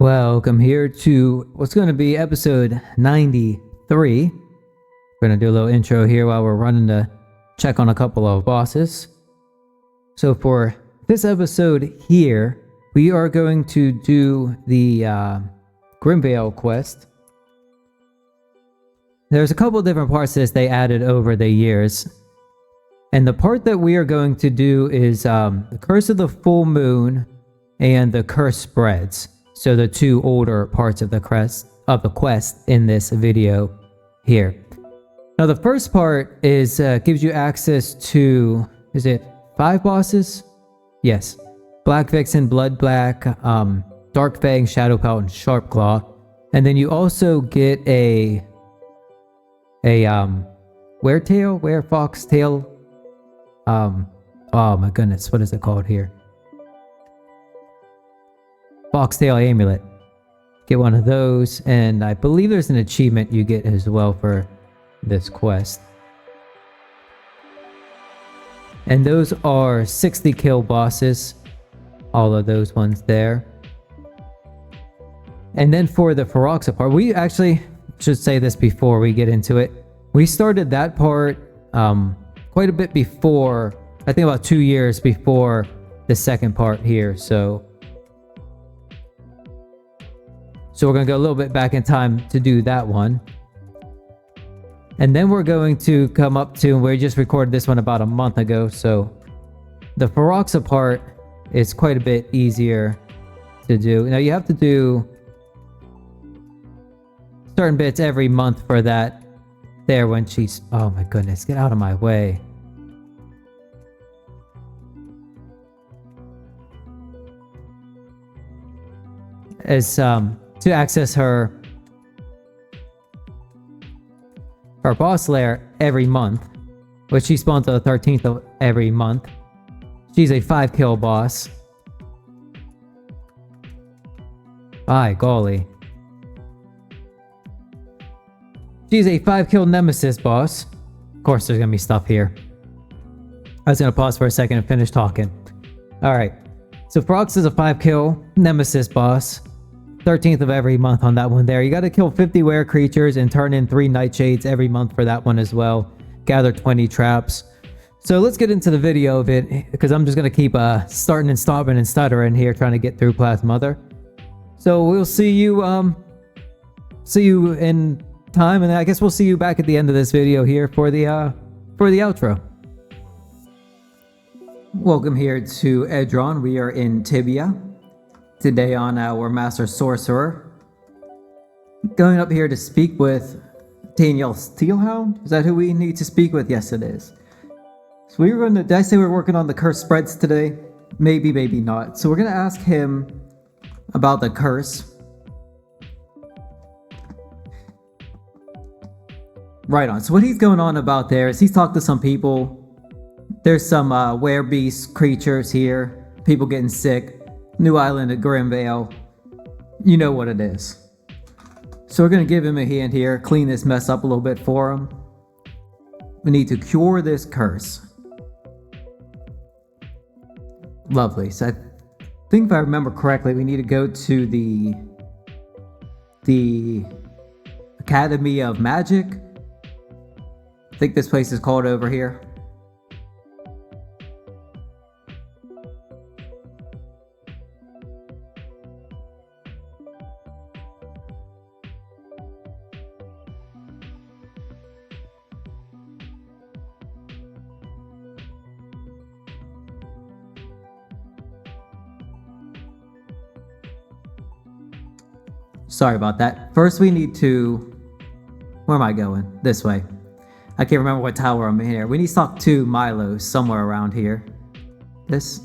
Welcome here to what's going to be episode 93. We're going to do a little intro here while we're running to check on a couple of bosses. So for this episode here, we are going to do the Grimvale Quest. There's a couple different parts to this they added over the years. And the part that we are going to do is the Curse of the Full Moon and the Curse Spreads. So the two older parts of the quest in this video here. Now the first part is gives you access to, is it 5 bosses? Yes. Black Vixen, Blood Black, Dark Fang, Shadowpelt, and Sharp Claw. And then you also get a Fox Tail. Oh my goodness, what is it called here? Foxtail Amulet. Get one of those, and I believe there's an achievement you get as well for this quest. And those are 60 kill bosses. All of those ones there. And then for the Feroxa part, we actually should say this before we get into it. We started that part quite a bit before, I think about 2 years before the second part here, so we're going to go a little bit back in time to do that one. And then we're going to come up to, we just recorded this one about a month ago, so the Feroxa part is quite a bit easier to do. Now you have to do certain bits every month for that there when she's, oh my goodness, get out of my way. As to access her boss lair every month, which she spawns on the 13th of every month. She's a 5 kill boss. By golly. She's a 5 kill nemesis boss. Of course there's gonna be stuff here. I was gonna pause for a second and finish talking. Alright. So Ferox is a 5 kill nemesis boss. 13th of every month on that one there. You got to kill 50 were creatures and turn in 3 nightshades every month for that one as well. Gather 20 traps. So let's get into the video of it, because I'm just going to keep starting and stopping and stuttering here trying to get through Plasmother. So we'll see you in time, and I guess we'll see you back at the end of this video here for the outro. Welcome here to Edron. We are in Tibia. Today on our Master Sorcerer. Going up here to speak with Daniel Steelhound? Is that who we need to speak with? Yes, it is. So we were going to, did I say we were working on the curse spreads today? Maybe, maybe not. So we're going to ask him about the curse. Right on. So what he's going on about there is he's talked to some people. There's some werebeast creatures here. People getting sick. New island at Grimvale. You know what it is. So we're going to give him a hand here. Clean this mess up a little bit for him. We need to cure this curse. Lovely. So I think if I remember correctly, we need to go to the Academy of Magic. I think this place is called over here. Sorry about that. First we need to... Where am I going? This way. I can't remember what tower I'm in here. We need to talk to Milo somewhere around here. This.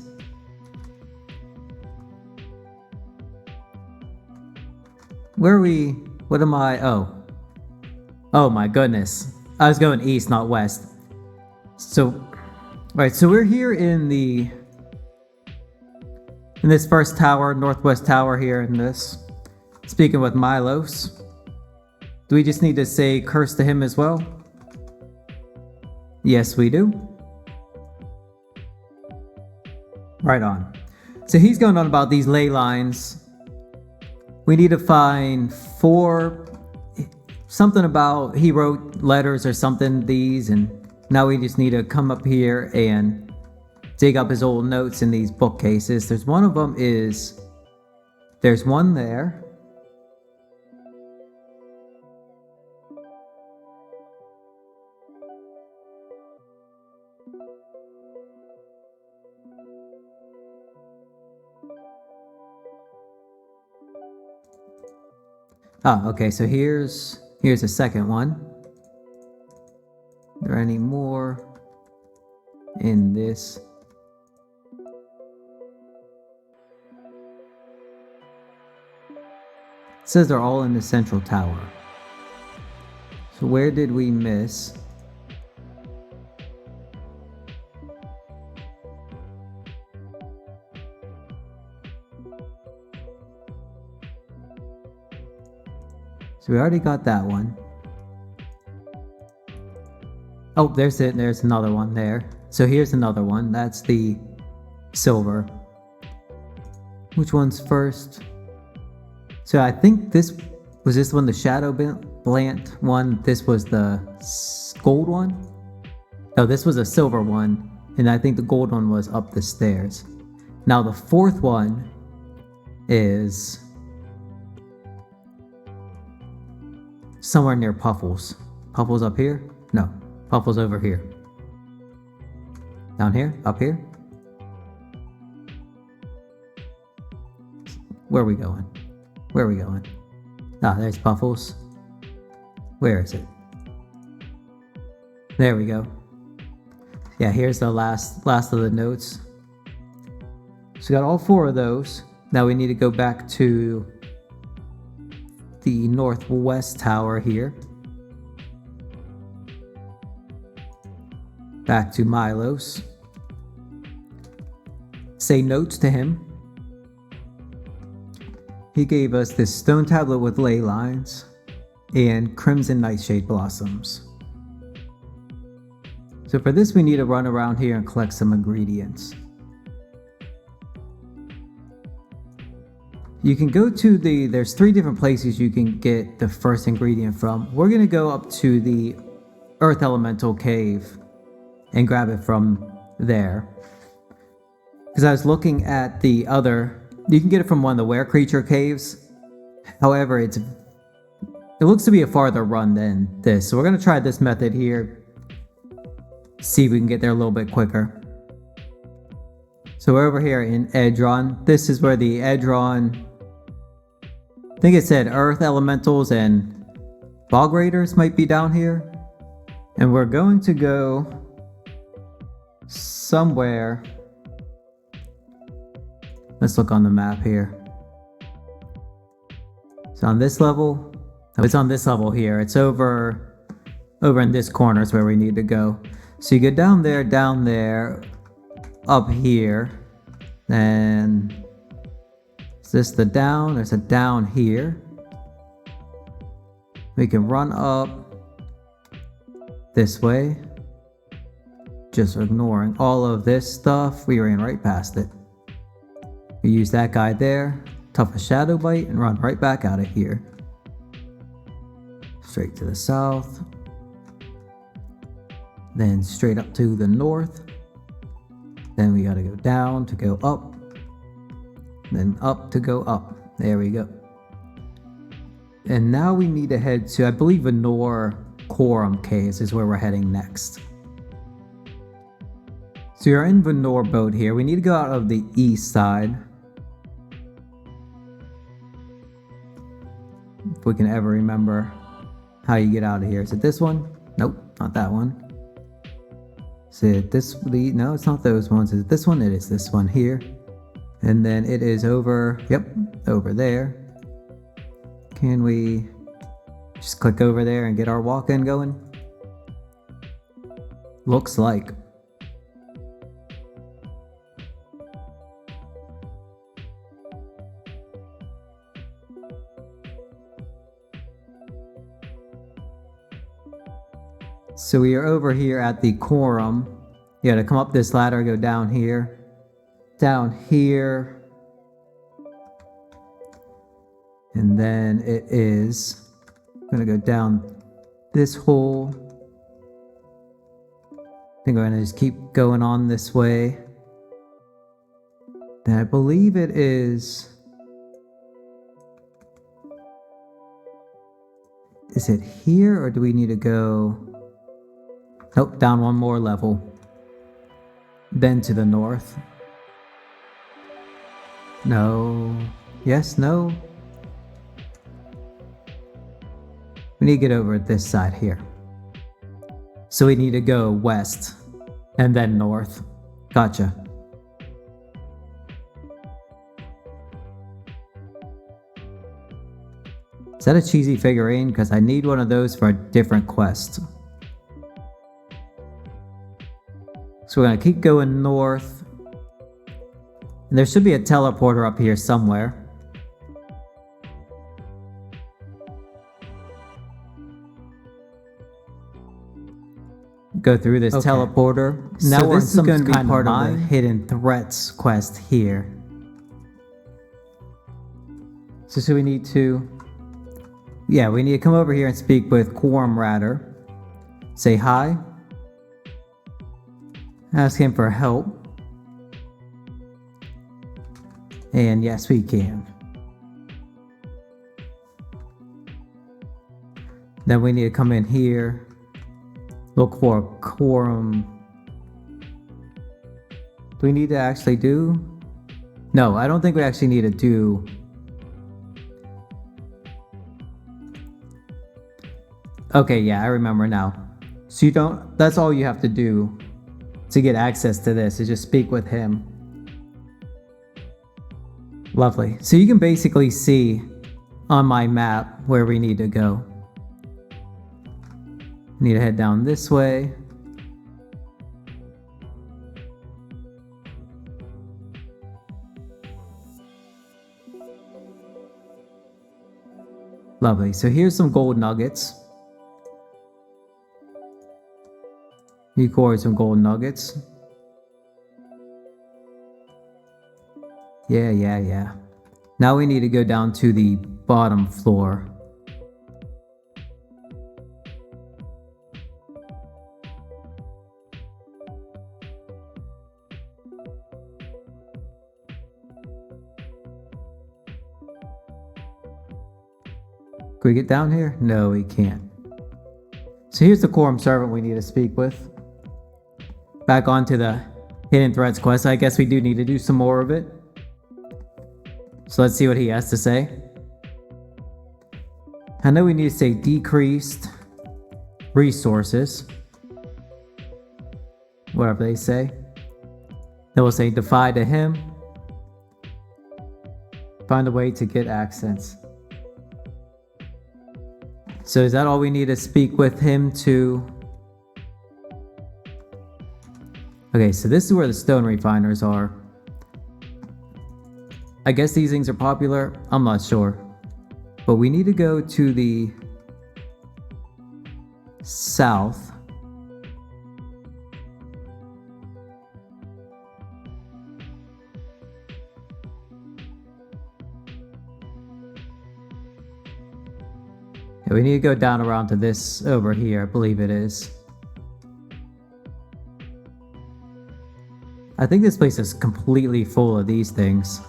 Where are we? What am I? Oh. Oh my goodness. I was going east, not west. So... Right, so we're here in this first tower, northwest tower here in this. Speaking with Milos. Do we just need to say curse to him as well? Yes, we do. Right on. So he's going on about these ley lines We need to find 4... Something about he wrote letters or something, these, and now we just need to come up here and dig up his old notes in these bookcases. There's one of them is... There's one there. Oh, okay, so here's a second one. Are there any more in this? It says they're all in the central tower. So where did we miss? So we already got that one. Oh, there's it. There's another one there. So here's another one. That's the silver. Which one's first? So I think this one, the Shadow Blant one. This was the gold one. No, this was a silver one. And I think the gold one was up the stairs. Now the fourth one is somewhere near Puffles. Puffles up here? No. Puffles over here. Down here? Up here? Where are we going? Where are we going? Ah, there's Puffles. Where is it? There we go. Yeah, here's the last of the notes. So we got all 4 of those. Now we need to go back to the northwest tower here. Back to Milos. Say notes to him. He gave us this stone tablet with ley lines and crimson nightshade blossoms. So for this we need to run around here and collect some ingredients. You can go to there's 3 different places you can get the first ingredient from. We're going to go up to the Earth Elemental Cave and grab it from there. Because I was looking at the other, you can get it from one of the Were Creature Caves. However, it looks to be a farther run than this. So we're going to try this method here. See if we can get there a little bit quicker. So we're over here in Edron. This is where the Edron, I think it said Earth Elementals and Bog Raiders might be down here. And we're going to go somewhere. Let's look on the map here. It's on this level. No, it's on this level here. It's over in this corner is where we need to go. So you go down there, up here. Then is this the down? There's a down here. We can run up this way. Just ignoring all of this stuff. We ran right past it. We use that guy there, tough a shadow bite, and run right back out of here. Straight to the south. Then straight up to the north. Then we gotta go down to go up. Then up to go up. There we go. And now we need to head to, I believe, Venor Quorum Caves is where we're heading next. So you're in Venor boat here. We need to go out of the east side. If we can ever remember how you get out of here. Is it this one? Nope, not that one. Is it this? No, it's not those ones. Is it this one? It is this one here. And then it is over, yep, over there. Can we just click over there and get our walk-in going? Looks like. So we are over here at the Quorum. You gotta come up this ladder, go down here. Down here. And then it is going to go down this hole. I think we're going to just keep going on this way. And I believe it is... Is it here or do we need to go... Nope, down one more level. Then to the north. No. Yes, no. We need to get over this side here. So we need to go west and then north. Gotcha. Is that a cheesy figurine? Because I need one of those for a different quest. So we're going to keep going north. And there should be a teleporter up here somewhere. Go through this teleporter. Now so this is going to be part of the hidden threats quest here. So we need to... Yeah, we need to come over here and speak with Quorum Ratter. Say hi. Ask him for help. And yes, we can. Then we need to come in here. Look for a quorum. Do we need to actually do? No, I don't think we actually need to do. Okay, yeah, I remember now. So you don't, that's all you have to do to get access to this, is just speak with him. Lovely. So you can basically see on my map where we need to go. Need to head down this way. Lovely. So here's some gold nuggets. You core some gold nuggets. Yeah. Now we need to go down to the bottom floor. Can we get down here? No, we can't. So here's the quorum servant we need to speak with. Back onto the hidden threats quest. I guess we do need to do some more of it. So let's see what he has to say. I know we need to say decreased resources. Whatever they say. Then we'll say defy to him. Find a way to get access. So is that all we need to speak with him to? Okay, so this is where the stone refiners are. I guess these things are popular. I'm not sure. But we need to go to the south. We need to go down around to this over here, I believe it is. I think this place is completely full of these things.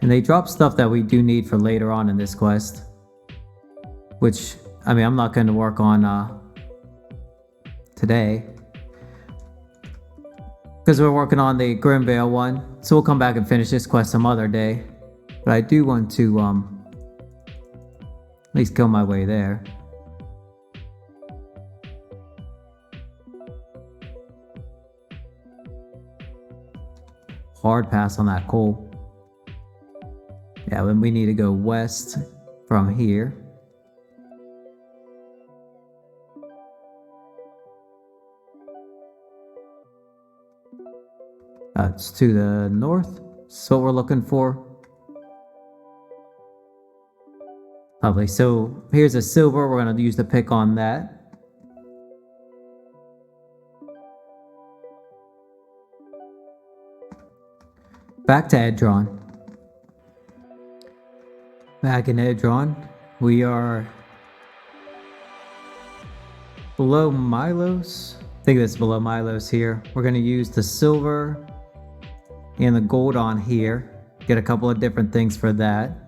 And they drop stuff that we do need for later on in this quest. Which, I mean, I'm not going to work on today. Because we're working on the Grimvale one. So we'll come back and finish this quest some other day. But I do want to at least go my way there. Hard pass on that coal. Yeah, then we need to go west from here. It's to the north. That's what we're looking for. Lovely. So here's a silver. We're going to use the pick on that. Back to Edron. Back in Edron, we are below Milos. I think that's below Milos here. We're going to use the silver and the gold on here. Get a couple of different things for that.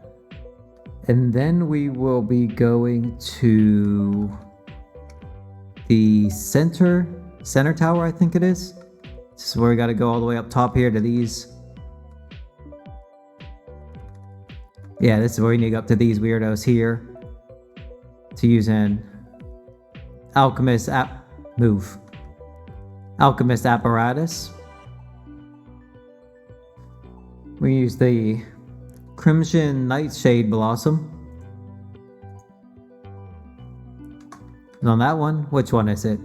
And then we will be going to the center tower, I think it is. This is where we got to go all the way up top here to these. Yeah, this is where we need to go up to these weirdos here to use an alchemist alchemist apparatus. We use the Crimson Nightshade Blossom. And on that one, which one is it?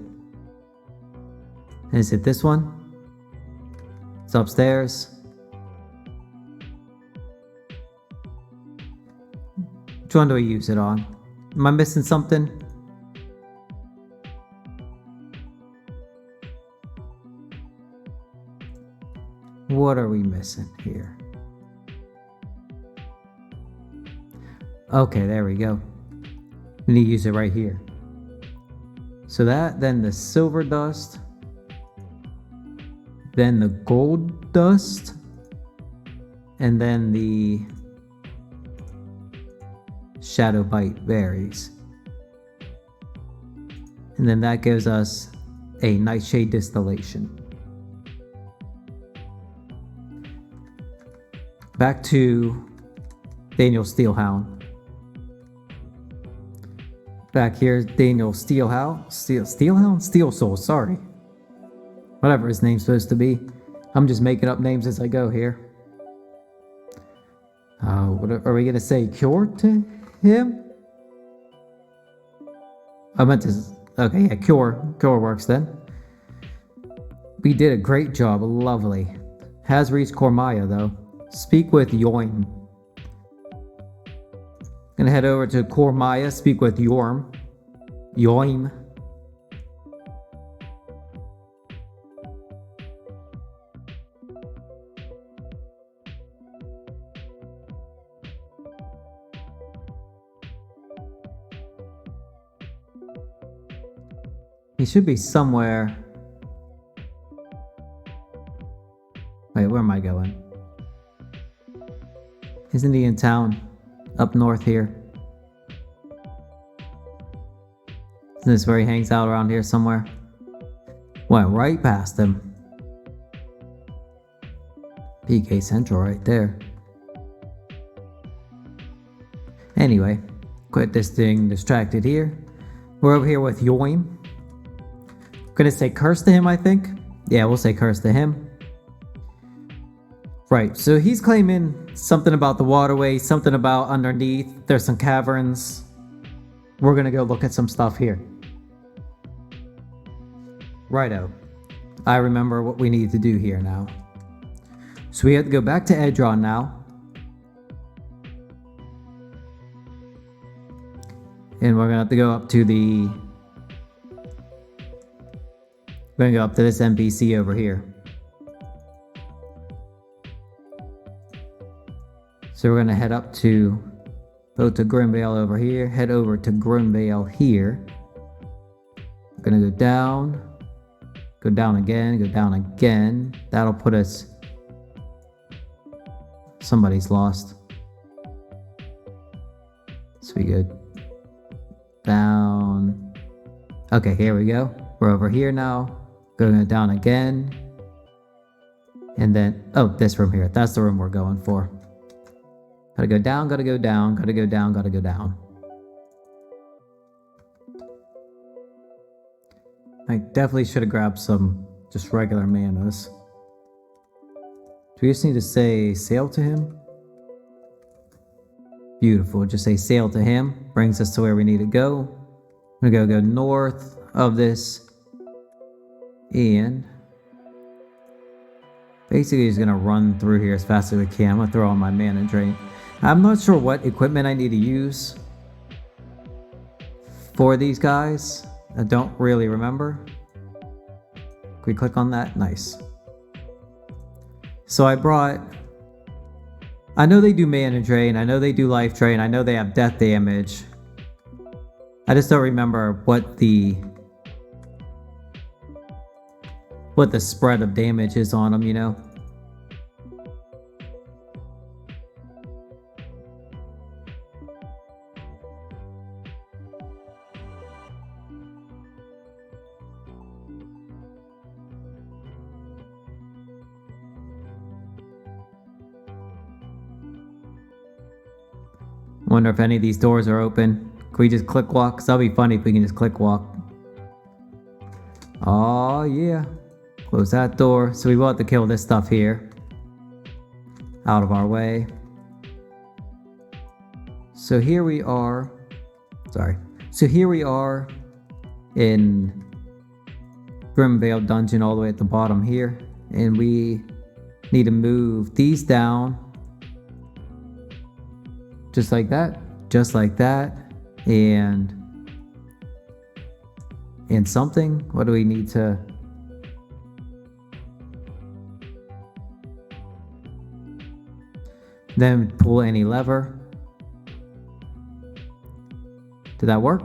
Is it this one? It's upstairs. Which one do we use it on? Am I missing something? What are we missing here? Okay, there we go. We need to use it right here. So that, then the silver dust, then the gold dust, and then the shadow bite berries. And then that gives us a nightshade distillation. Back to Daniel Steelhound. Back here, Daniel Steelhound? Steel Soul, sorry. Whatever his name's supposed to be. I'm just making up names as I go here. What are we gonna say? Cure to him? I meant to... Okay, yeah, cure. Cure works then. We did a great job, lovely. Has reached Cormaya though. Speak with Yoim. Gonna head over to Cormaya, speak with Yoim. He should be somewhere. Wait, where am I going? Isn't he in town? Up north here. Isn't this where he hangs out around here somewhere? Went right past him. PK Central right there. Anyway, quit this thing distracted here. We're over here with Yoim. Gonna say curse to him, I think. Yeah, we'll say curse to him. Right, so he's claiming something about the waterway, something about underneath. There's some caverns. We're gonna go look at some stuff here. Righto. I remember what we need to do here now. So we have to go back to Edron now. And we're gonna have to go up to the... We're gonna go up to this NPC over here. So we're gonna head up to, go to Grimvale over here, head over to Grimvale here. We're gonna go down again, go down again. That'll put us, somebody's lost. So we go down. Okay, here we go. We're over here now. Going down again. And then, oh, this room here. That's the room we're going for. Gotta go down, gotta go down, gotta go down, gotta go down. I definitely should have grabbed some just regular manas. Do we just need to say sail to him? Beautiful, just say sail to him. Brings us to where we need to go. I'm gonna go north of this. And basically he's gonna run through here as fast as we can. I'm gonna throw on my mana drain. I'm not sure what equipment I need to use for these guys. I don't really remember. Can we click on that? Nice. So I brought I know they do mana drain, I know they do life drain, I know they have death damage. I just don't remember what the spread of damage is on them, you know? Wonder if any of these doors are open. Can we just click walk? 'Cause that'll be funny if we can just click walk. Oh yeah. Close that door. So we will have to kill this stuff here. Out of our way. So here we are. Sorry. So here we are in Grimvale dungeon all the way at the bottom here. And we need to move these down. Just like that. Just like that. And something. What do we need to... Then pull any lever. Did that work?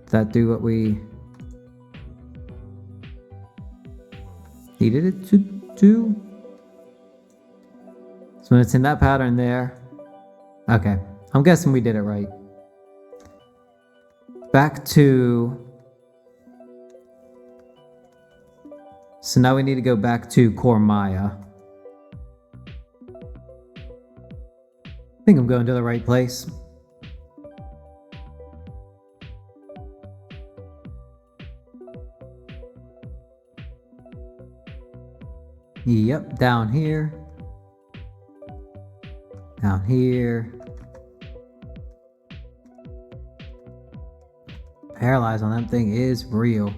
Did that do what we needed it to do? So when it's in that pattern there. Okay, I'm guessing we did it right. Back to... So now we need to go back to Cormaya. I think I'm going to the right place. Yep, down here. Down here. Paralyzed on that thing is real.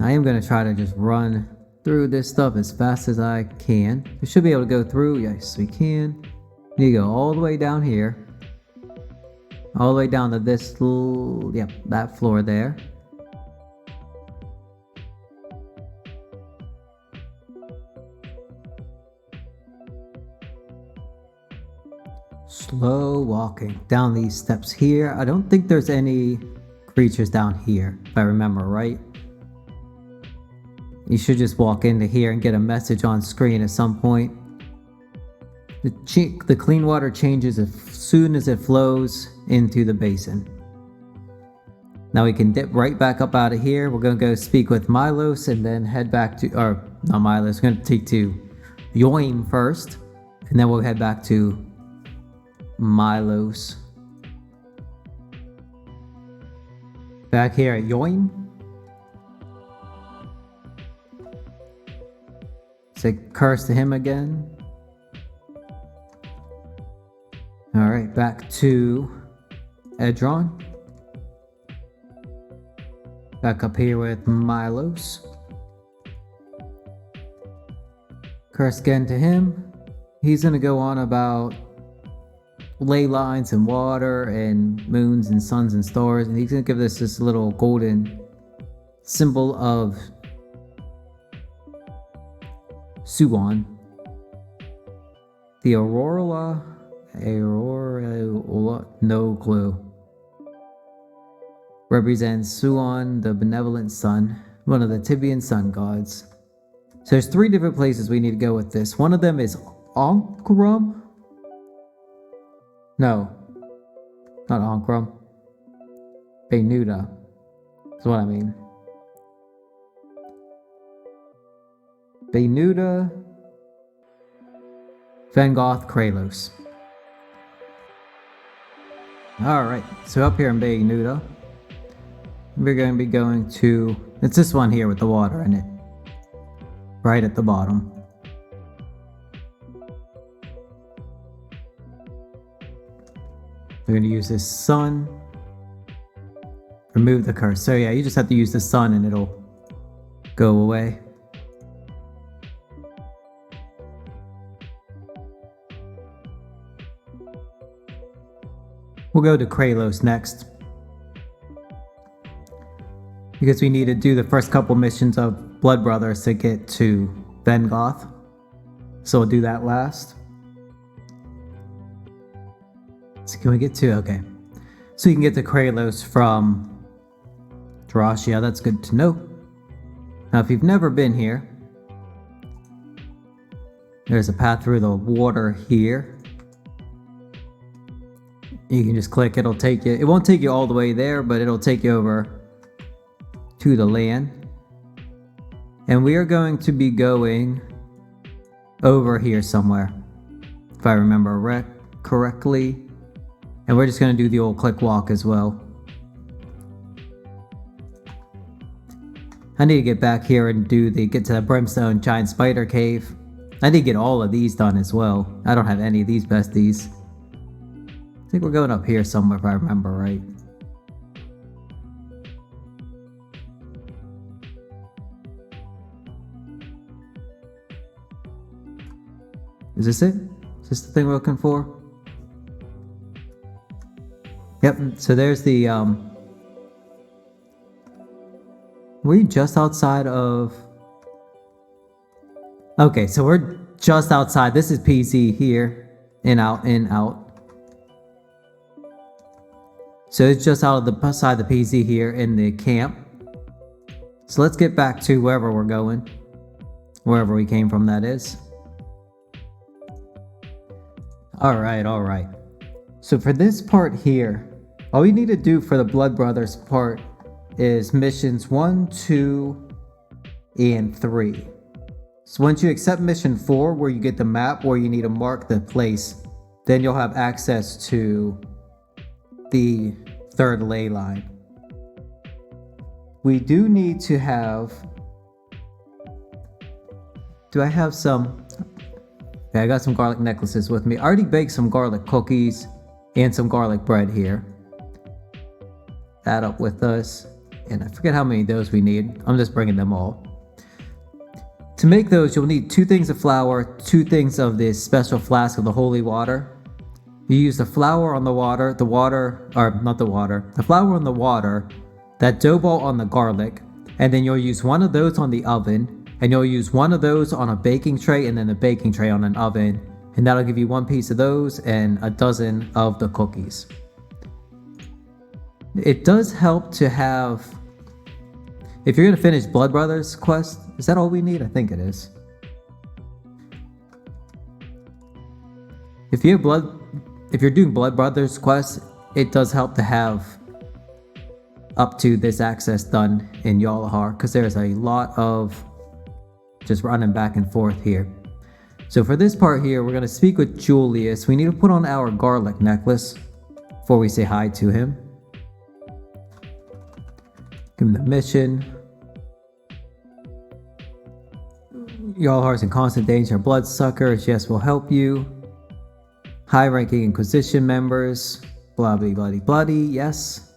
I am going to try to just run through this stuff as fast as I can. We should be able to go through. Yes, we can. We need to go all the way down here. All the way down to this, yep, that floor there. Slow walking down these steps here. I don't think there's any creatures down here, if I remember right. You should just walk into here and get a message on screen at some point. The clean water changes as soon as it flows into the basin. Now we can dip right back up out of here. We're going to go speak with Milos and then head back to, or not Milos, we're going to take to Yoim first. And then we'll head back to Milos. Back here at Yoim. Say curse to him again. Alright, back to Edron. Back up here with Milos. Curse again to him. He's gonna go on about ley lines and water and moons and suns and stars, and he's gonna give us this little golden symbol of Suon. The Aurora, no clue. Represents Suon, the benevolent sun, one of the Tibian sun gods. So there's 3 different places we need to go with this. One of them is Ankrum. No, not Ankrum. Beynuda is what I mean. Beynuda, Vengoth, Kralos. Alright, so up here in Beynuda, we're going to be going to... It's this one here with the water in it. Right at the bottom. We're going to use this sun. Remove the curse. So yeah, you just have to use the sun and it'll go away. We'll go to Kralos next. because we need to do the first couple missions of Blood Brothers to get to Vengoth. So we'll do that last. So can we get to... Okay. So you can get to Kralos from Drachia. That's good to know. Now if you've never been here, there's a path through the water here. You can just click, it'll take you... It won't take you all the way there, but it'll take you over to the land. And we are going to be going over here somewhere, if I remember correctly. And we're just going to do the old click walk as well. I need to get back here and get to the Brimstone Giant Spider Cave. I need to get all of these done as well. I don't have any of these besties. I think we're going up here somewhere if I remember right. Is this it? Is this the thing we're looking for? Yep, so there's the, we're just outside of... Okay, so we're just outside. This is PZ here. In, out, in, out. So it's just out of the side of the PZ here in the camp. So let's get back to wherever we're going. Wherever we came from, that is. Alright, alright. So for this part here, all you need to do for the Blood Brothers part is missions 1, 2, and 3. So once you accept mission 4, where you get the map where you need to mark the place, then you'll have access to the third ley line. We do need to have... Do I have some... Okay, I got some garlic necklaces with me. I already baked some garlic cookies and some garlic bread here. Add up with us. And I forget how many of those we need. I'm just bringing them all. To make those, you'll need 2 things of flour, 2 things of this special flask of the holy water. You use the flour on the water, the flour on the water, that dough ball on the garlic, and then you'll use one of those on the oven, and you'll use one of those on a baking tray, and then the baking tray on an oven, and that'll give you 1 piece of those and a dozen of the cookies. It does help to have... If you're going to finish Blood Brothers quest, is that all we need? I think it is. If you're doing Blood Brothers quest, it does help to have up to this access done in Yalahar, because there's a lot of just running back and forth here. So for this part here, we're going to speak with Julius. We need to put on our garlic necklace before we say hi to him. Give him the mission. Yalahar's in constant danger. Bloodsuckers, yes, will help you. High-ranking Inquisition members. Bloody, bloody, bloody, yes.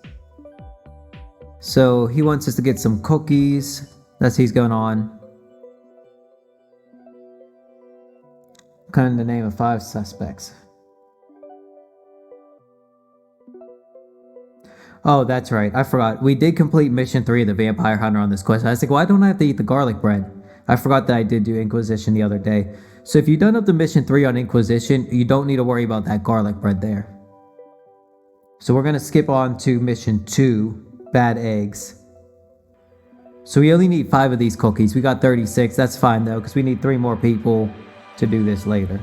So he wants us to get some cookies. That's he's going on. Kind of the name of 5 suspects. Oh, that's right. I forgot. We did complete mission 3 of the Vampire Hunter on this quest. I was like, why don't I have to eat the garlic bread? I forgot that I did do Inquisition the other day. So if you've done up to mission 3 on Inquisition, you don't need to worry about that garlic bread there. So we're going to skip on to mission 2, Bad Eggs. So we only need 5 of these cookies. We got 36. That's fine though, because we need 3 more people to do this later.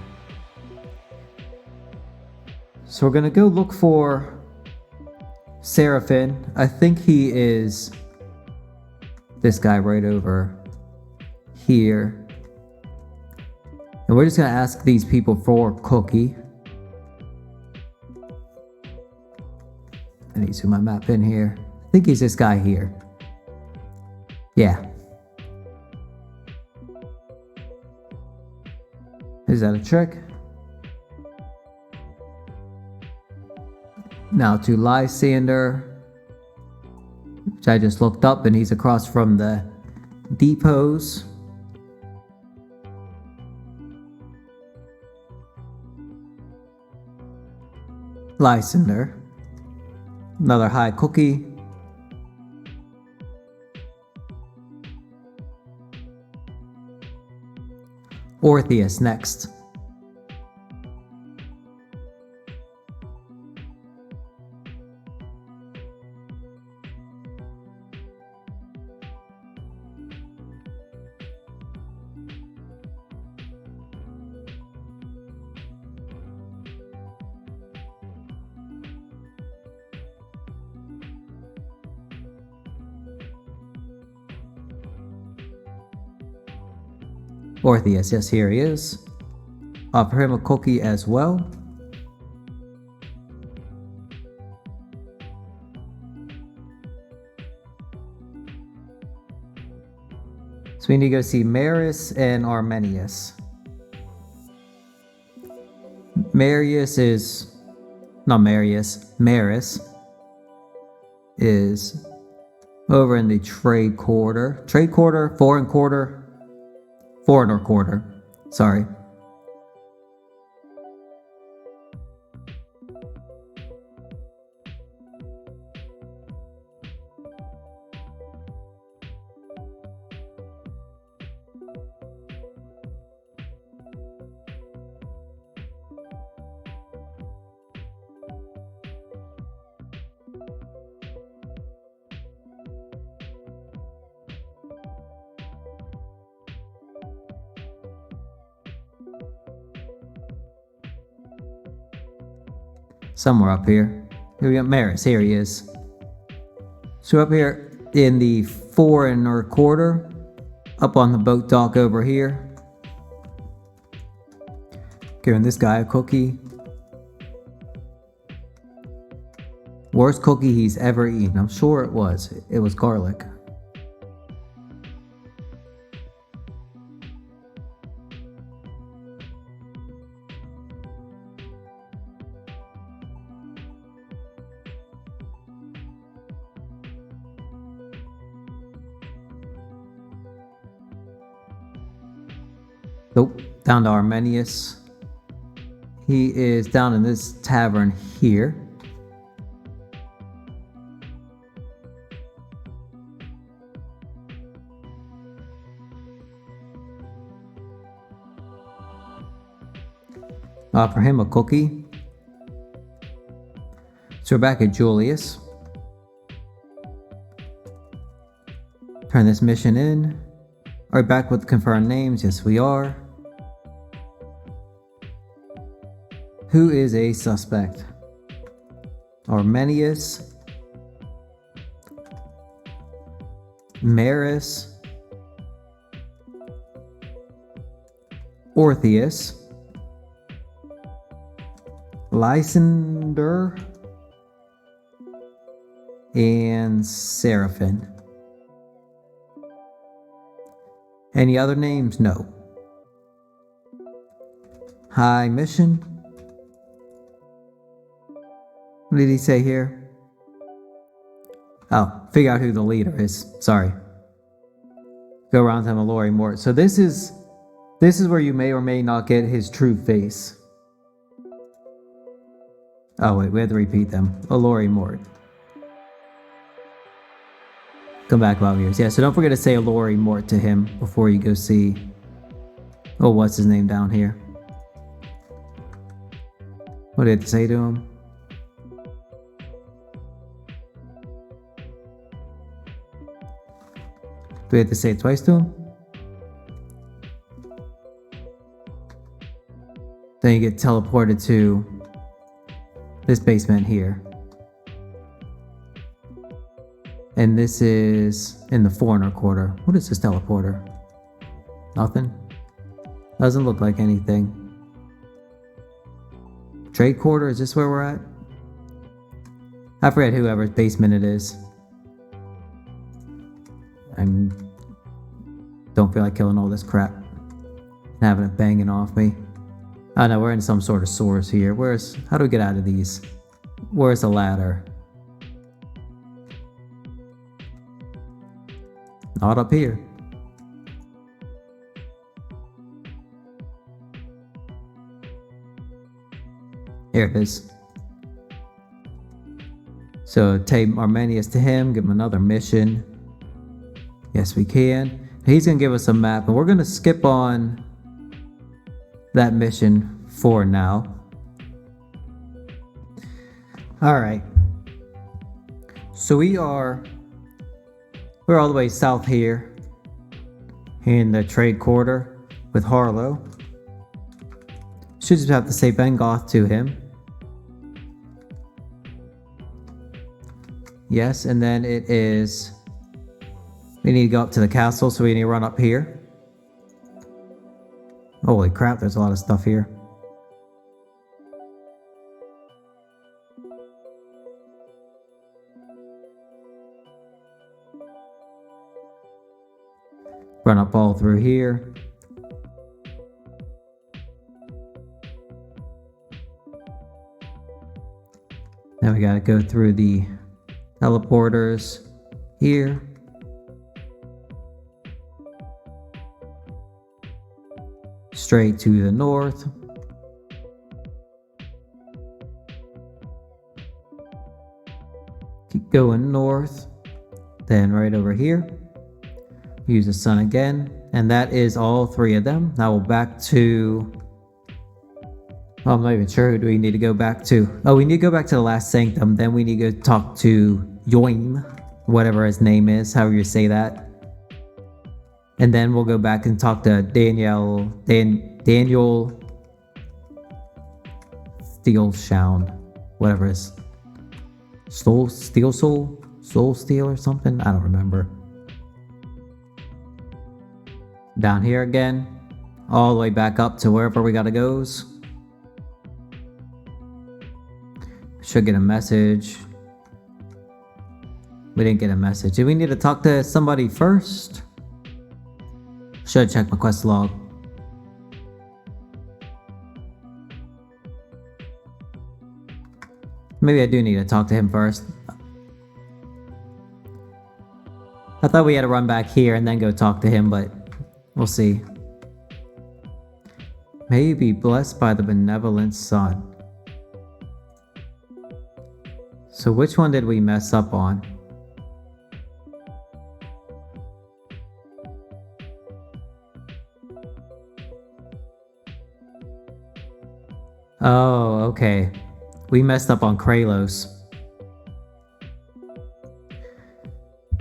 So we're going to go look for Seraphim. I think he is this guy right over here. And we're just going to ask these people for cookie. I need to zoom my map in here. I think he's this guy here. Yeah. Is that a trick? Now to Lysander, which I just looked up, and he's across from the depots. Lysander. Another high cookie. Orpheus next. Orpheus, yes, here he is. Offer him a cookie as well. So we need to go see Maris and Armenius. Maris is over in the trade quarter. Foreigner quarter. Sorry. Somewhere up here. Here we got Maris. Here he is. So up here in the foreigner quarter, up on the boat dock over here. Giving this guy a cookie. Worst cookie he's ever eaten. I'm sure it was. It was garlic. Nope, down to Armenius. He is down in this tavern here. Offer him a cookie. So we're back at Julius. Turn this mission in. Are we back with confirmed names? Yes, we are. Who is a suspect? Armenius, Maris, Orpheus, Lysander, and Seraphim. Any other names? No. High mission. What did he say here? Oh, figure out who the leader is. Sorry. Go around to Mallory Mort. So this is where you may or may not get his true face. Oh wait, we have to repeat them. Mallory Mort. Come back about years. Yeah, so don't forget to say Mallory Mort to him before you go see. Oh, what's his name down here? What did it say to him? Do we have to say it twice to him? Then you get teleported to this basement here. And this is in the foreigner quarter. What is this teleporter? Nothing. Doesn't look like anything. Trade quarter, is this where we're at? I forget whoever's basement it is. I don't feel like killing all this crap and having it banging off me. Oh no, we're in some sort of source here. How do we get out of these? Where's the ladder? Not up here. Here it is. So take Armenius to him, give him another mission. Yes, we can. He's going to give us a map, and we're going to skip on that mission for now. Alright. So we're all the way south here in the trade quarter with Harlow. Should just have to say Bengoth to him. Yes, and then it is... we need to go up to the castle, so we need to run up here. Holy crap, there's a lot of stuff here. Run up all through here. Then we gotta go through the teleporters here. Straight to the north. Keep going north. Then right over here. Use the sun again. And that is all three of them. Now we're back to... oh, I'm not even sure who do we need to go back to. Oh, we need to go back to the last sanctum. Then we need to go talk to Yoim, whatever his name is, however you say that. And then we'll go back and talk to Daniel Steelshound, whatever it is. Soul Steel or something? I don't remember. Down here again, all the way back up to wherever we gotta go. Should get a message. We didn't get a message. Do we need to talk to somebody first? Should check my quest log. Maybe I do need to talk to him first. I thought we had to run back here and then go talk to him, but we'll see. May you be blessed by the benevolent sun. So which one did we mess up on? Oh, okay. We messed up on Kralos.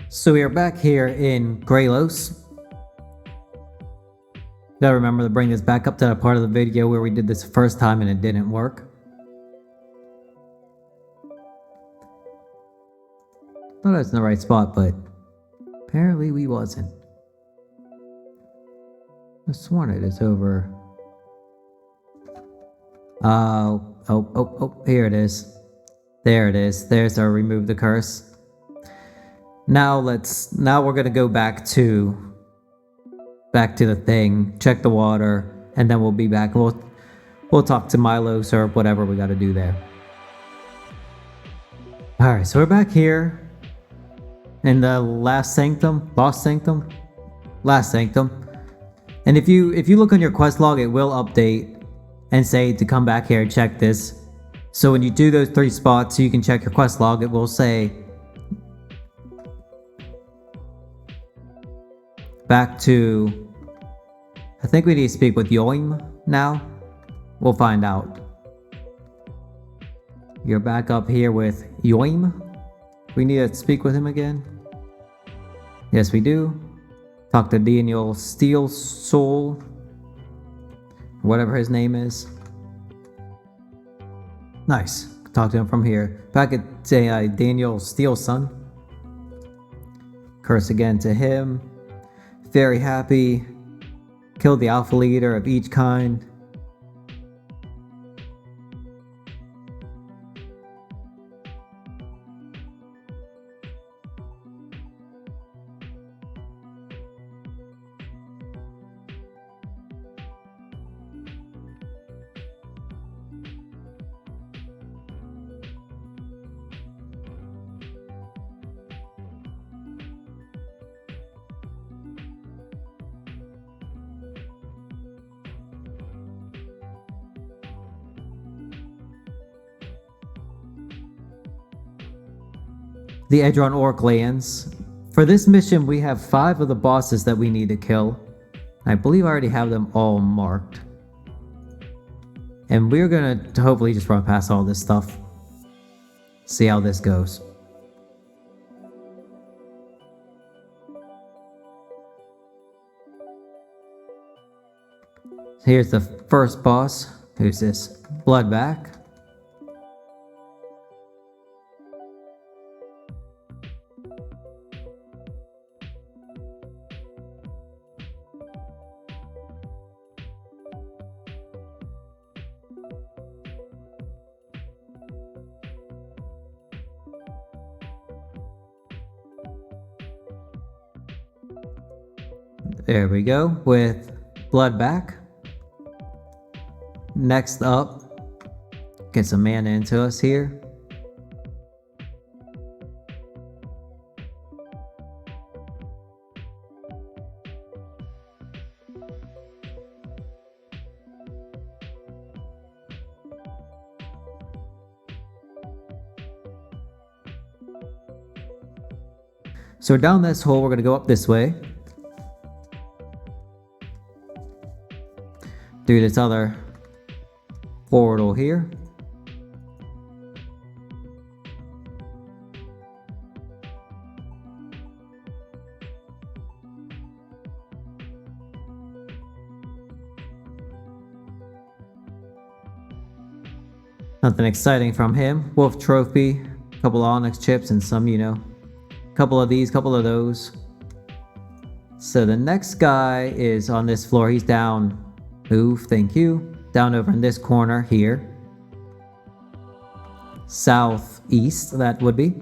So we are back here in Kralos. Gotta remember to bring this back up to the part of the video where we did this the first time and it didn't work. Thought I was in the right spot, but apparently we wasn't. I sworn it is over. Oh, here it is. There it is. There's our remove the curse. Now we're gonna go back to the thing, check the water, and then we'll be back. We'll talk to Milos or whatever we gotta do there. Alright, so we're back here in the last sanctum. And if you look on your quest log, it will update and say to come back here and check this. So when you do those 3 spots, so you can check your quest log, it will say back to, I think we need to speak with Yoim now. We'll find out. You're back up here with Yoim. We need to speak with him again. Yes, we do. Talk to Daniel Steel Soul, whatever his name is. Nice. Talk to him from here. Back at Daniel Steelson. Curse again to him. Very happy. Killed the alpha leader of each kind. The Edron Orc lands. For this mission, we have 5 of the bosses that we need to kill. I believe I already have them all marked. And we're gonna hopefully just run past all this stuff. See how this goes. Here's the first boss. Who's this? Bloodback. There we go, with Bloodback. Next up, get some mana into us here. So down this hole, we're going to go up this way. Through this other portal here. Nothing exciting from him. Wolf trophy, a couple of onyx chips, and some, couple of these, couple of those. So the next guy is on this floor. He's down. Move, thank you. Down over in this corner here. Southeast, that would be.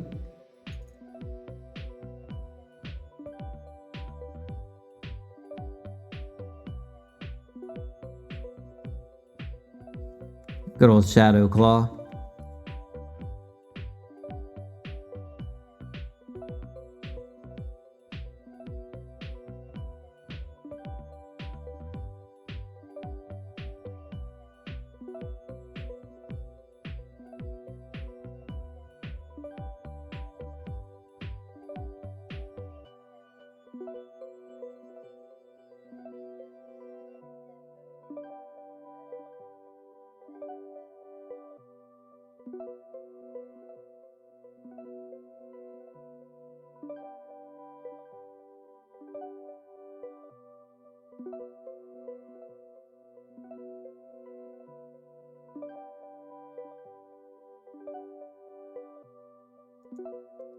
Good old Shadow Claw.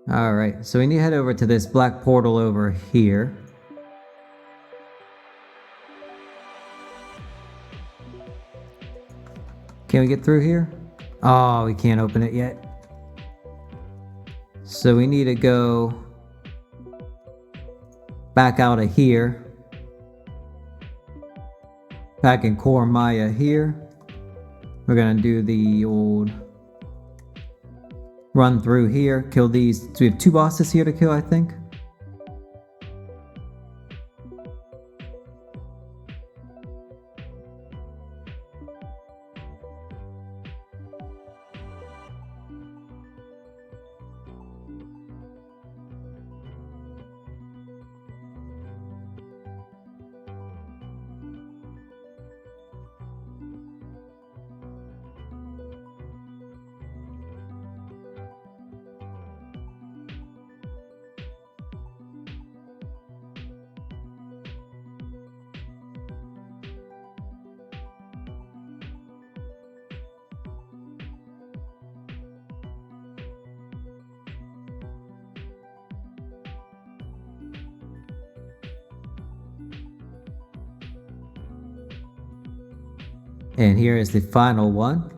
Alright, so we need to head over to this black portal over here. Can we get through here? Oh, we can't open it yet. So we need to go back out of here. Back in Core Maya here. We're gonna do the old run through here, kill these. So we have 2 bosses here to kill, I think. And here is the final one.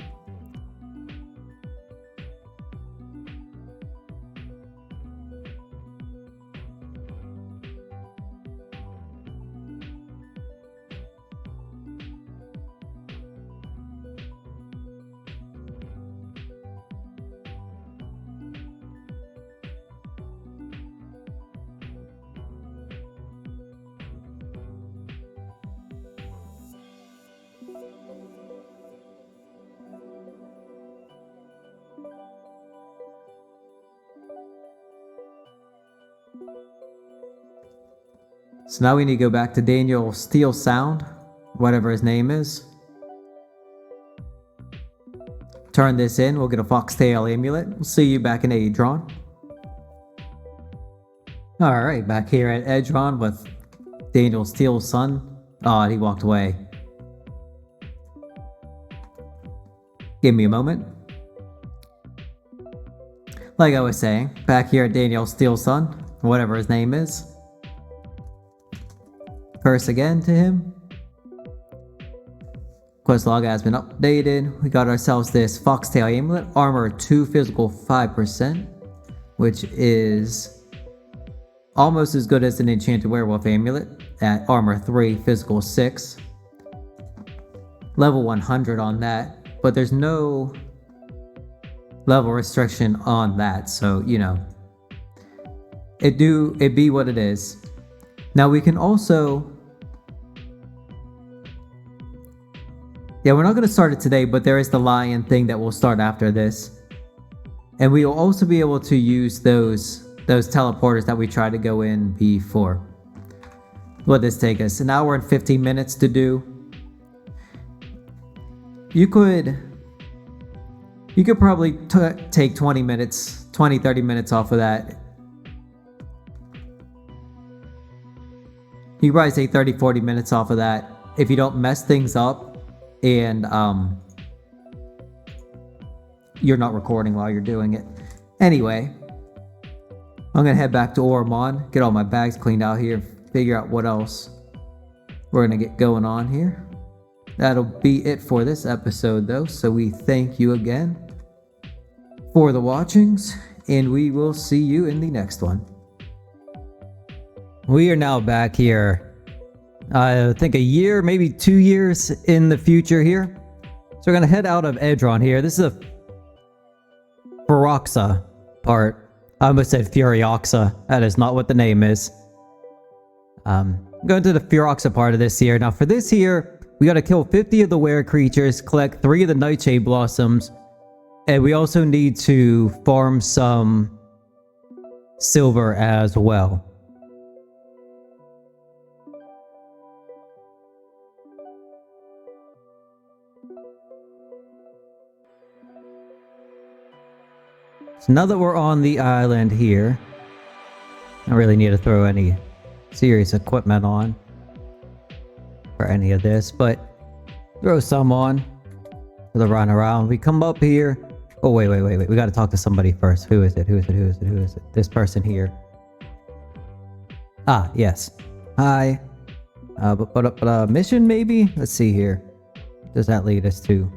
So now we need to go back to Daniel Steel Sound, whatever his name is. turn this in. We'll get a foxtail amulet. We'll see you back in Adron. Alright, back here at Edron with Daniel Steele's son. Oh, he walked away. Give me a moment. Like I was saying, back here at Daniel Steele's son, whatever his name is. Curse again to him. Quest log has been updated. We got ourselves this foxtail amulet, armor 2, physical 5%, which is almost as good as an enchanted werewolf amulet at armor 3, physical 6. Level 100 on that, but there's no level restriction on that, so you know, it be what it is. Now we can also, yeah, we're not going to start it today, but there is the lion thing that will start after this, and we will also be able to use those teleporters that we tried to go in before. What does this take us? An hour and 15 minutes to do. You could probably take 20 minutes, 20-30 minutes off of that. You could probably take 30-40 minutes off of that if you don't mess things up and you're not recording while you're doing it. Anyway, I'm gonna head back to Ormond, get all my bags cleaned out here, figure out what else we're gonna get going on here. That'll be it for this episode though, so we thank you again for the watchings, and we will see you in the next one. We are now back here, I think a year, maybe 2 years in the future here. So we're gonna head out of Edron here. This is a Feroxa part. I almost said Feroxa. That is not what the name is. I'm going to the Feroxa part of this here. Now for this here, we gotta kill 50 of the were creatures, collect 3 of the nightshade blossoms, and we also need to farm some silver as well. So now that we're on the island here, I don't really need to throw any serious equipment on for any of this, but throw some on for the run around. We come up here. Oh, wait. We got to talk to somebody first. Who is it? This person here. Ah, yes. Hi. But mission maybe? Let's see here. What does that lead us to?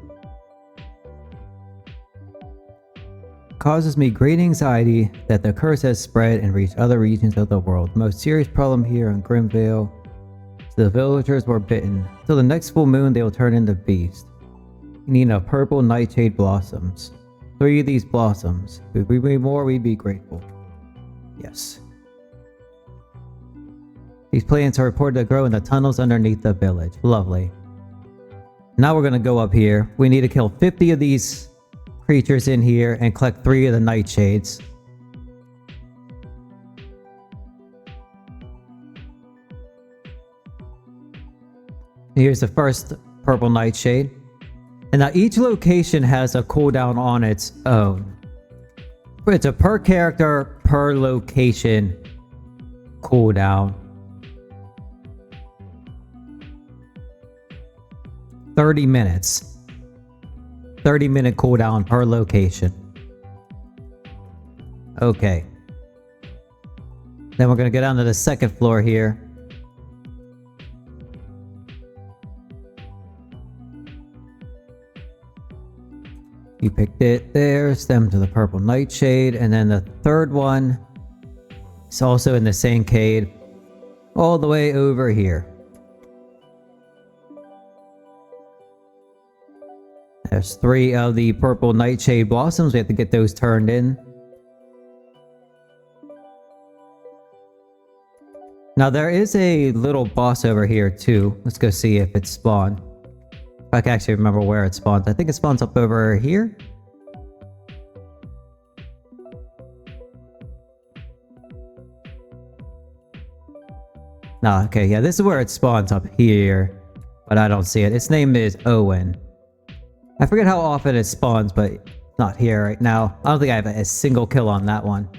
Causes me great anxiety that the curse has spread and reached other regions of the world. The most serious problem here in Grimvale. The villagers were bitten. Till the next full moon, they will turn into beasts. You need enough purple nightshade blossoms. 3 of these blossoms. If we need more, we'd be grateful. Yes. These plants are reported to grow in the tunnels underneath the village. Lovely. Now we're going to go up here. We need to kill 50 of these creatures in here and collect 3 of the nightshades. Here's the first purple nightshade. And now each location has a cooldown on its own. It's a per character, per location cooldown. 30 minutes. 30-minute cooldown per location. Okay. Then we're going to go down to the second floor here. You picked it there, stem to the purple nightshade, and then the third one is also in the same cave, all the way over here. There's 3 of the purple nightshade blossoms. We have to get those turned in. Now there is a little boss over here too. Let's go see if it's spawned. If I can actually remember where it spawns. I think it spawns up over here. Nah, okay, yeah, this is where it spawns up here. But I don't see it. Its name is Owen. I forget how often it spawns, but it's not here right now. I don't think I have a single kill on that one.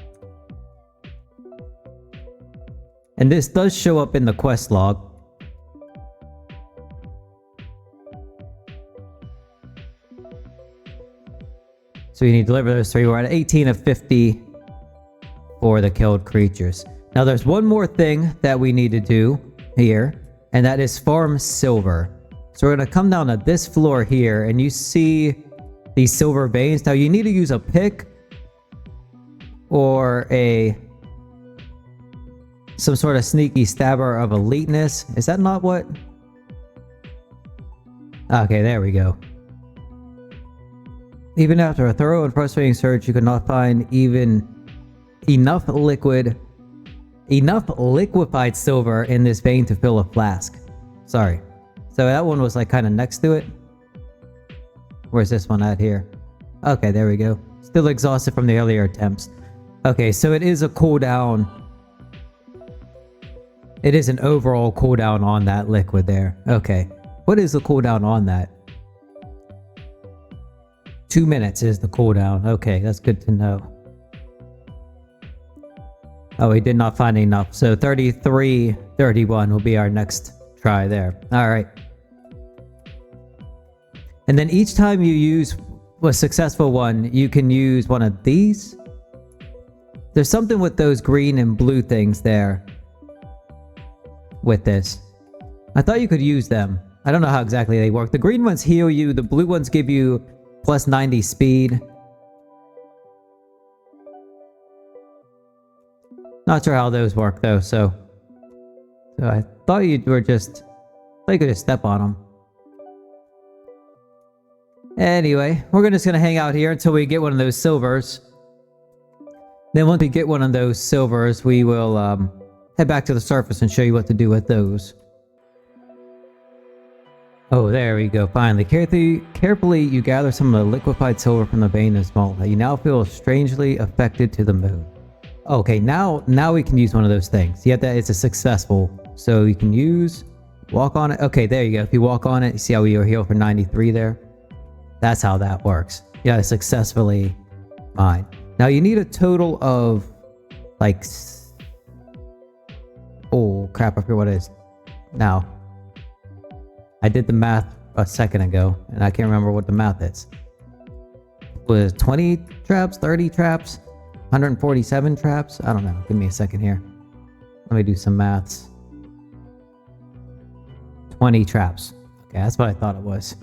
And this does show up in the quest log. So you need to deliver those 3. We're at 18 of 50 for the killed creatures. Now there's one more thing that we need to do here, and that is farm silver. So we're going to come down to this floor here, and you see these silver veins. Now you need to use a pick or some sort of sneaky stabber of eliteness. Is that not what? Okay, there we go. Even after a thorough and frustrating search, you could not find even enough liquefied silver in this vein to fill a flask. Sorry. So that one was like kind of next to it. Where's this one at here? Okay, there we go. Still exhausted from the earlier attempts. Okay, so it is a cooldown. It is an overall cooldown on that liquid there. Okay. What is the cooldown on that? 2 minutes is the cooldown. Okay, that's good to know. Oh, we did not find enough. So 33, 31 will be our next try there. All right. And then each time you use a successful one, you can use one of these. There's something with those green and blue things there with this. I thought you could use them. I don't know how exactly they work. The green ones heal you. The blue ones give you plus 90 speed. Not sure how those work though, so I thought you could just step on them. Anyway, we're just gonna hang out here until we get one of those silvers. Then once we get one of those silvers, we will head back to the surface and show you what to do with those. Oh, there we go. Finally, carefully, you gather some of the liquefied silver from the vein of small. You now feel strangely affected to the moon. Okay, now we can use one of those things. Yet that is a successful. So you can walk on it. Okay, there you go. If you walk on it, you see how we were healed for 93 there? That's how that works. Yeah, successfully mine. Now you need a total of like, oh crap, I forget what it is. Now, I did the math a second ago, and I can't remember what the math is. Was 20 traps, 30 traps, 147 traps? I don't know. Give me a second here. Let me do some maths. 20 traps. Okay, that's what I thought it was.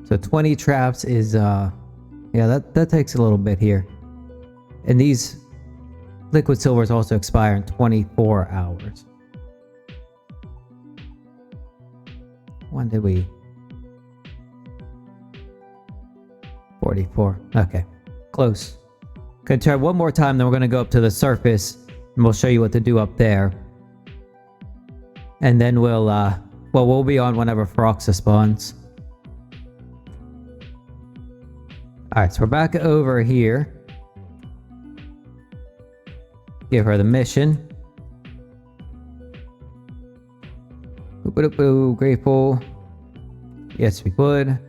So 20 traps is, yeah, that takes a little bit here. And these liquid silvers also expire in 24 hours. When did we? 44. Okay. Close. Gonna try one more time, then we're gonna go up to the surface and we'll show you what to do up there. And then we'll be on whenever Feroxa spawns. Alright, so we're back over here. Give her the mission. Grateful. Yes, we would.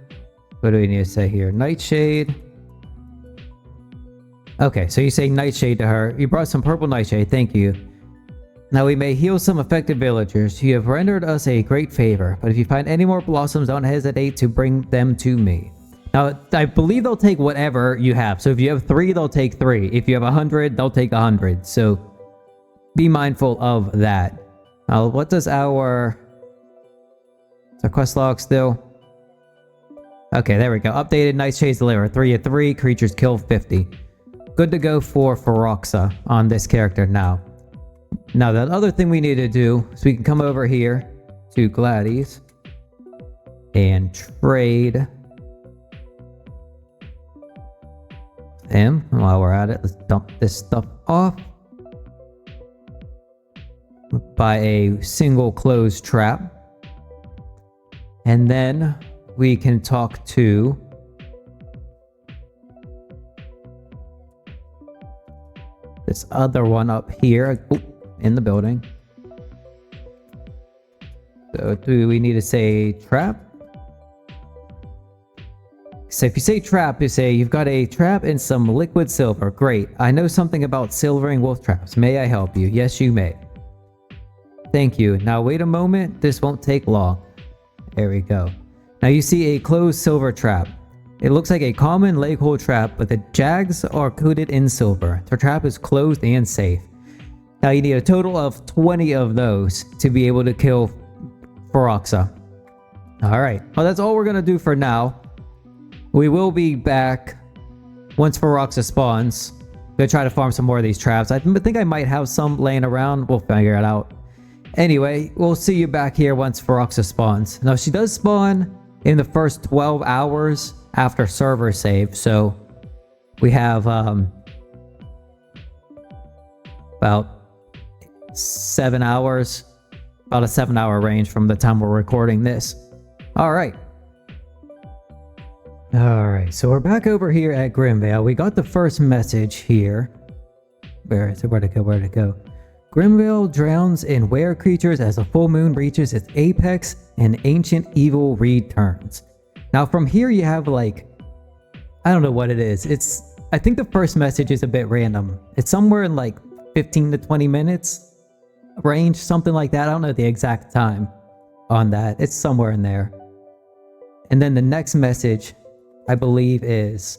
What do we need to say here? Nightshade. Okay, so you say Nightshade to her. You brought some purple Nightshade, thank you. Now we may heal some affected villagers. You have rendered us a great favor, but if you find any more blossoms, don't hesitate to bring them to me. Now, I believe they'll take whatever you have. So if you have 3, they'll take 3. If you have 100, they'll take 100. So be mindful of that. Now, what does our quest log still? Okay, there we go. Updated Nightshades deliver 3 of 3. Creatures kill 50. Good to go for Feroxa on this character now. Now, the other thing we need to do is we can come over here to Gladys and trade him. While we're at it, let's dump this stuff off. By a single closed trap. And then we can talk to this other one up here in the building. So do we need to say trap? So if you say trap, you say you've got a trap and some liquid silver. Great. I know something about silvering wolf traps. May I help you? Yes, you may. Thank you. Now wait a moment. This won't take long. There we go. Now you see a closed silver trap. It looks like a common leg hole trap, but the jags are coated in silver. The trap is closed and safe. Now you need a total of 20 of those to be able to kill Feroxa. Alright, well that's all we're going to do for now. We will be back once Feroxa spawns. I'm going to try to farm some more of these traps. I think I might have some laying around. We'll figure it out. Anyway, we'll see you back here once Feroxa spawns. Now she does spawn in the first 12 hours after server save. So we have about 7 hours. About a 7-hour range from the time we're recording this. Alright. Alright, so we're back over here at Grimvale. We got the first message here. Where is it? Where'd it go? Where'd it go? Grimvale drowns in were creatures as the full moon reaches its apex and ancient evil returns. Now from here you have like, I don't know what it is. I think the first message is a bit random. It's somewhere in like 15 to 20 minutes range, something like that. I don't know the exact time on that. It's somewhere in there. And then the next message, I believe, is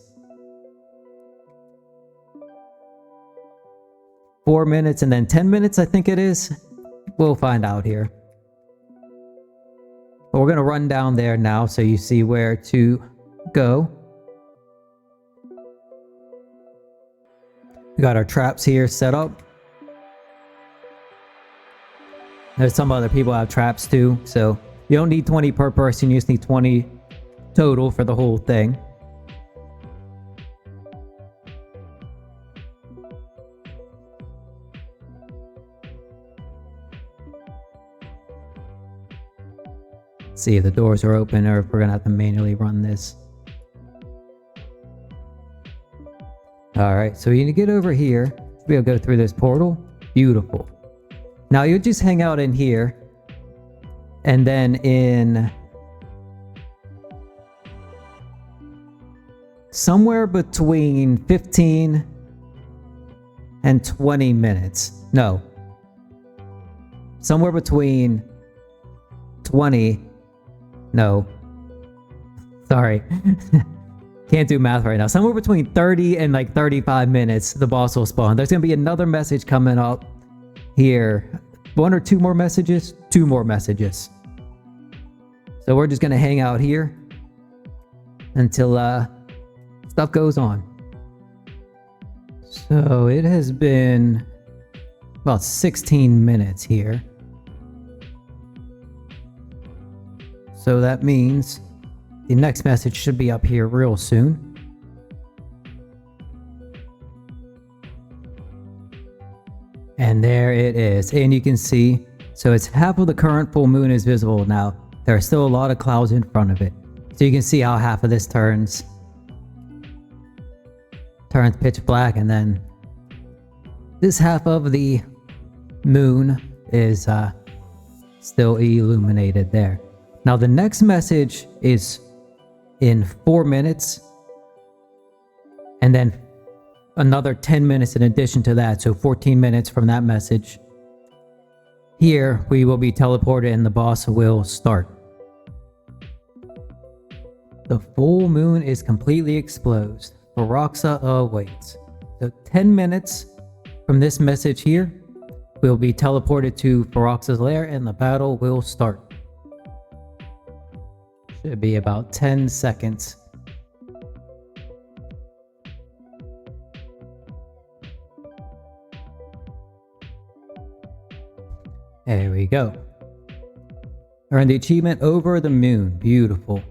4 minutes and then 10 minutes, I think it is. We'll find out here. But we're going to run down there now so you see where to go. We got our traps here set up. There's some other people have traps too, so you don't need 20 per person, you just need 20 total for the whole thing. See if the doors are open or if we're gonna have to manually run this. Alright, so you need to get over here. Should be able to go through this portal. Beautiful. Now you'll just hang out in here, and then in somewhere between 15 and 20 minutes. No. Somewhere between 20. No. Sorry. Can't do math right now. Somewhere between 30 and like 35 minutes, the boss will spawn. There's going to be another message coming up here. 1 or 2 more messages? 2 more messages. So we're just going to hang out here until stuff goes on. So it has been about 16 minutes here. So that means the next message should be up here real soon. And there it is. And you can see, so it's half of the current full moon is visible now. There are still a lot of clouds in front of it. So you can see how half of this turns pitch black, and then this half of the moon is still illuminated there. Now the next message is in 4 minutes, and then another 10 minutes in addition to that, so 14 minutes from that message. Here we will be teleported and the boss will start. The full moon is completely exposed. Feroxa awaits. So 10 minutes from this message here, we'll be teleported to Feroxa's lair and the battle will start. Should be about 10 seconds. There we go. Earn the achievement Over the Moon. Beautiful.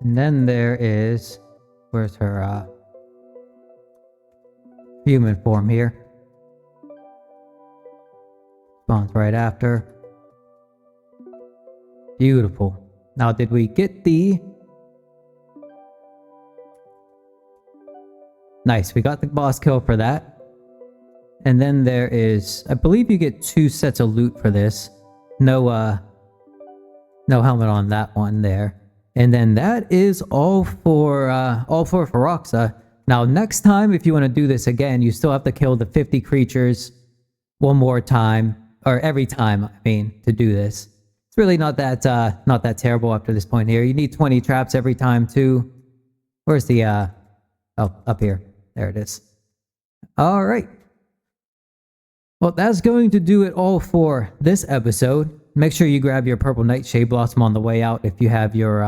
And then there is... Where's her human form here? Spawns right after. Beautiful. Now, did we get the... Nice, we got the boss kill for that. And then there is... I believe you get 2 sets of loot for this. No helmet on that one there. And then that is all for Feroxa. Now, next time, if you want to do this again, you still have to kill the 50 creatures one more time. Or every time, I mean, to do this. It's really not that terrible up to this point here. You need 20 traps every time too. Where's the oh, up here. There it is. All right. Well, that's going to do it all for this episode. Make sure you grab your purple nightshade blossom on the way out if you have your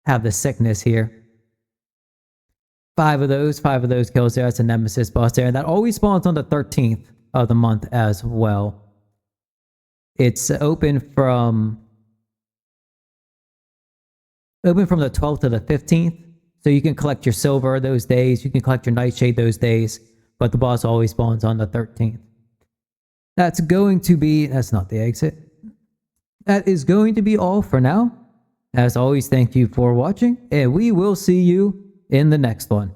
have the sickness here. 5 of those kills there. That's a nemesis boss there. And that always spawns on the 13th of the month as well. It's open from the 12th to the 15th. So you can collect your silver those days. You can collect your nightshade those days. But the boss always spawns on the 13th. That's going to be... That's not the exit. That is going to be all for now. As always, thank you for watching. And we will see you in the next one.